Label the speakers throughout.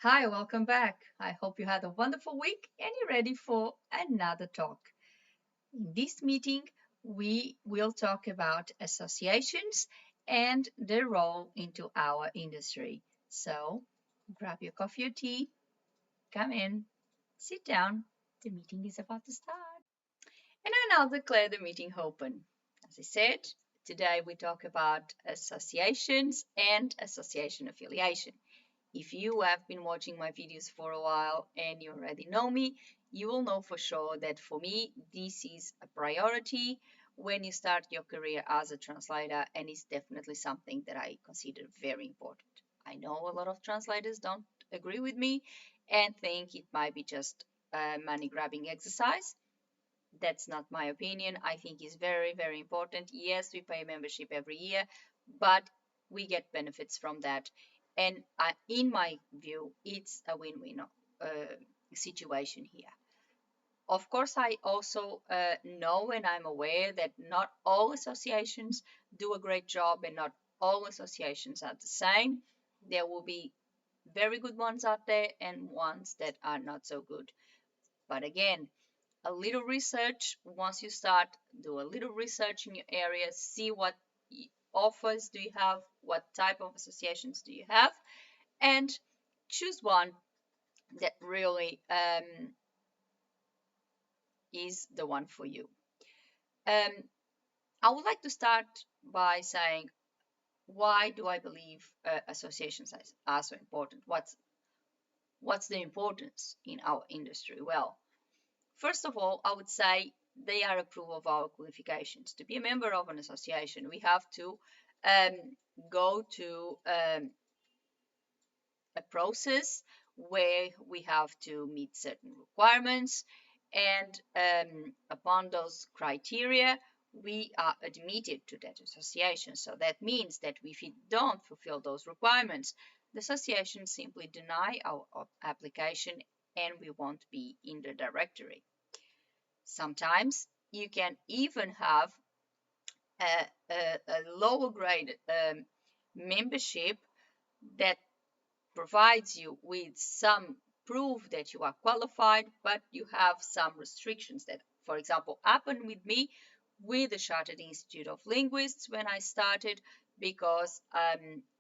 Speaker 1: Hi, welcome back. I hope you had a wonderful week and you're ready for another talk. In this meeting, we will talk about associations and their role into our industry. So grab your coffee or tea, come in, sit down. The meeting is about to start. And I now declare the meeting open. As I said, today we talk about associations and association affiliation. If you have been watching my videos for a while and you already know me, you will know for sure that for me, this is a priority when you start your career as a translator, and it's definitely something that I consider very important. I know a lot of translators don't agree with me and think it might be just a money grabbing exercise. That's not my opinion. I think it's very, very important. Yes, we pay membership every year, but we get benefits from that. And in my view, it's a win-win situation here. Of course, I also know and I'm aware that not all associations do a great job and not all associations are the same. There will be very good ones out there and ones that are not so good. But again, a little research. Once you start, do a little research in your area, see what offers do you have, what type of associations do you have, and choose one that really is the one for you. um, I would like to start by saying, why do I believe associations are so important? What's the importance in our industry? Well, first of all, I would say they are a proof of our qualifications. To be a member of an association, we have to um, go to a process where we have to meet certain requirements, and upon those criteria, we are admitted to that association. So that means that if we don't fulfill those requirements, the association simply deny our application and we won't be in the directory. Sometimes you can even have a lower grade membership that provides you with some proof that you are qualified, but you have some restrictions that, for example, happened with me with the Chartered Institute of Linguists when I started, because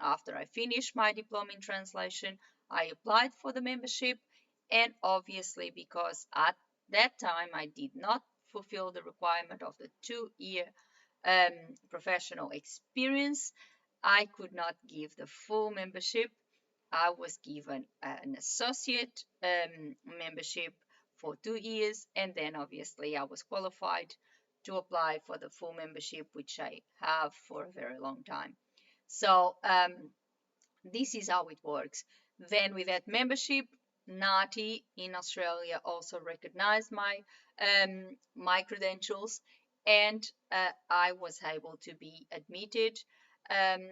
Speaker 1: after I finished my diploma in translation, I applied for the membership, and obviously because at that time I did not fulfill the requirement of the 2 year professional experience, I could not give the full membership. I was given an associate membership for 2 years, and then obviously I was qualified to apply for the full membership, which I have for a very long time. So this is how it works. Then with that membership, NATI in Australia also recognized my credentials, and I was able to be admitted um,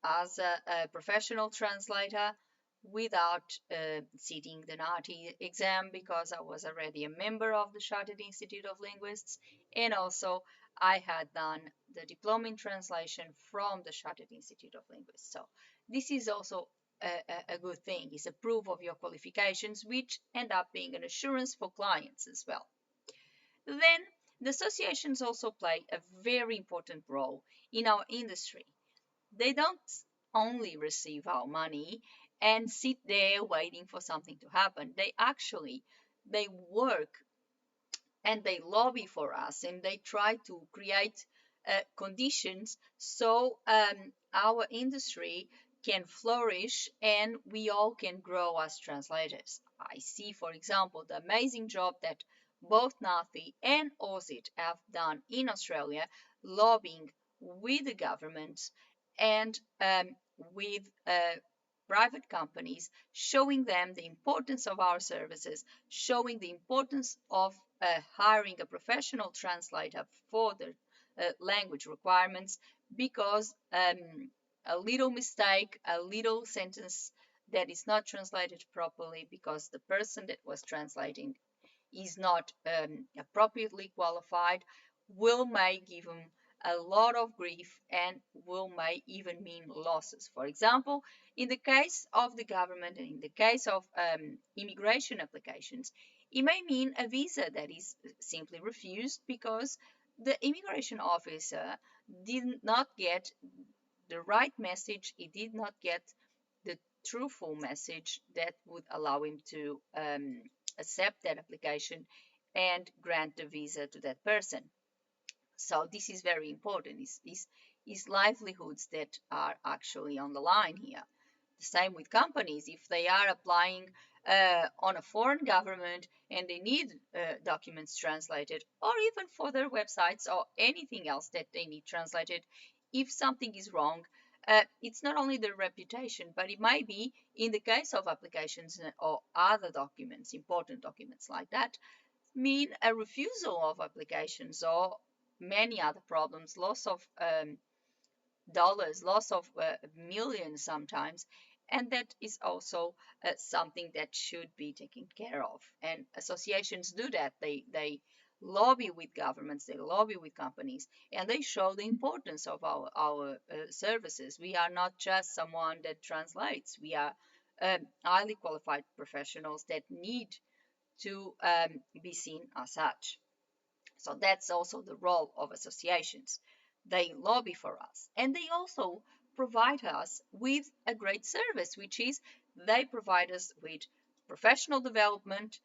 Speaker 1: as a professional translator without sitting the NATI exam, because I was already a member of the Chartered Institute of Linguists, and also I had done the diploma in translation from the Chartered Institute of Linguists. So this is also a good thing. It's a proof of your qualifications, which end up being an assurance for clients as well. Then the associations also play a very important role in our industry. They don't only receive our money and sit there waiting for something to happen. They work and they lobby for us, and they try to create conditions so our industry can flourish and we all can grow as translators. I see, for example, the amazing job that both NAFI and OSIT have done in Australia, lobbying with the government and with private companies, showing them the importance of our services, showing the importance of hiring a professional translator for the language requirements, because a little mistake, a little sentence that is not translated properly because the person that was translating is not appropriately qualified will may give them a lot of grief and may even mean losses. For example, in the case of the government and in the case of immigration applications, it may mean a visa that is simply refused because the immigration officer did not get the right message, he did not get the truthful message that would allow him to accept that application and grant the visa to that person. So this is very important. It's livelihoods that are actually on the line here. The same with companies. If they are applying on a foreign government and they need documents translated, or even for their websites or anything else that they need translated, if something is wrong, it's not only their reputation, but it might be, in the case of applications or other documents, important documents like that, mean a refusal of applications or many other problems, loss of dollars, loss of millions sometimes, and that is also something that should be taken care of. And associations do that. They lobby with governments, they lobby with companies, and they show the importance of our services. We are not just someone that translates. We are highly qualified professionals that need to be seen as such. So that's also the role of associations. They lobby for us and they also provide us with a great service, which is they provide us with professional development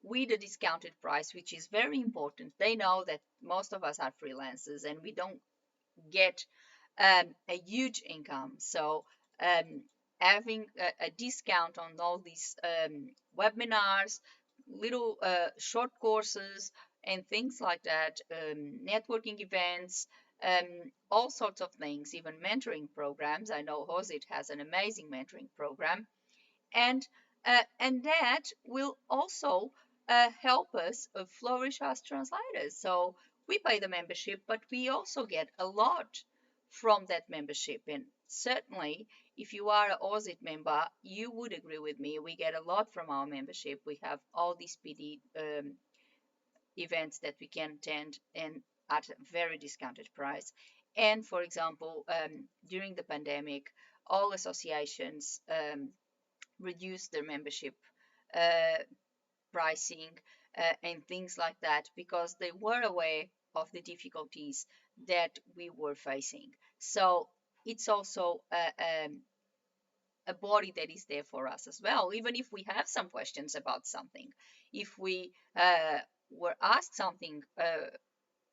Speaker 1: with a discounted price, which is very important. They know that most of us are freelancers and we don't get a huge income. So having a discount on all these webinars, little short courses, and things like that, networking events, all sorts of things, even mentoring programs. I know Hosit has an amazing mentoring program, and that will also help us flourish as translators. So we pay the membership, but we also get a lot from that membership. And certainly, if you are an OSIT member, you would agree with me. We get a lot from our membership. We have all these PD events that we can attend and at a very discounted price. And for example, during the pandemic, all associations reduce their membership uh, pricing and things like that because they were aware of the difficulties that we were facing. So it's also a body that is there for us as well, even if we have some questions about something. If we were asked something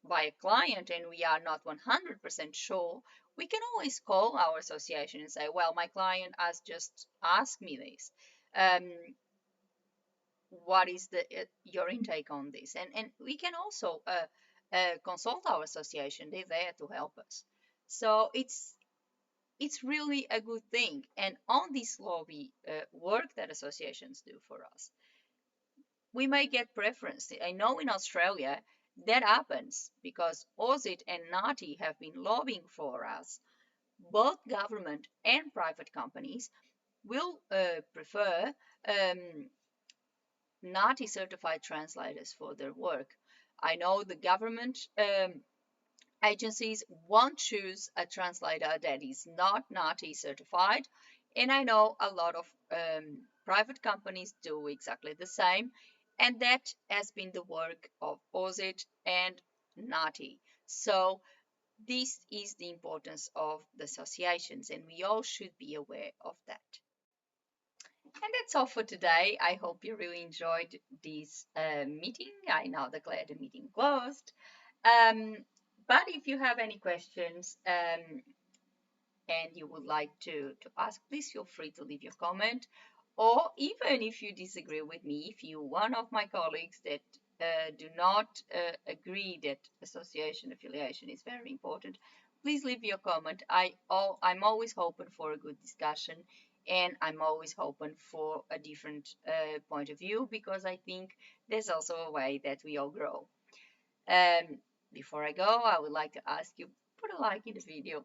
Speaker 1: by a client and we are not 100% sure, we can always call our association and say, well, my client has just asked me this. What is your intake on this? And we can also consult our association. They're there to help us. So it's really a good thing. And on this lobby work that associations do for us, we may get preference. I know in Australia that happens because OSIT and NATI have been lobbying for us. Both government and private companies will prefer NATI certified translators for their work. I know the government agencies won't choose a translator that is not NATI certified, and I know a lot of private companies do exactly the same, and that has been the work of OSIT and NATI. So this is the importance of the associations, and we all should be aware of that. And that's all for today. I hope you really enjoyed this meeting. I now declare the meeting closed. Um, but if you have any questions and you would like to ask, please feel free to leave your comment. Or even if you disagree with me, if you're one of my colleagues that do not agree that association affiliation is very important, please leave your comment. I'm always open for a good discussion and I'm always open for a different point of view because I think there's also a way that we all grow. Before I go, I would like to ask you, put a like in the video,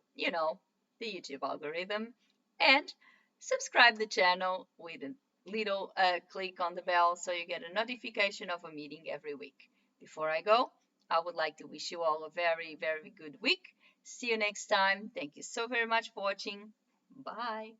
Speaker 1: the YouTube algorithm, and subscribe the channel with a little click on the bell so you get a notification of a meeting every week. Before I go, I would like to wish you all a very, very good week. See you next time. Thank you so very much for watching. Bye.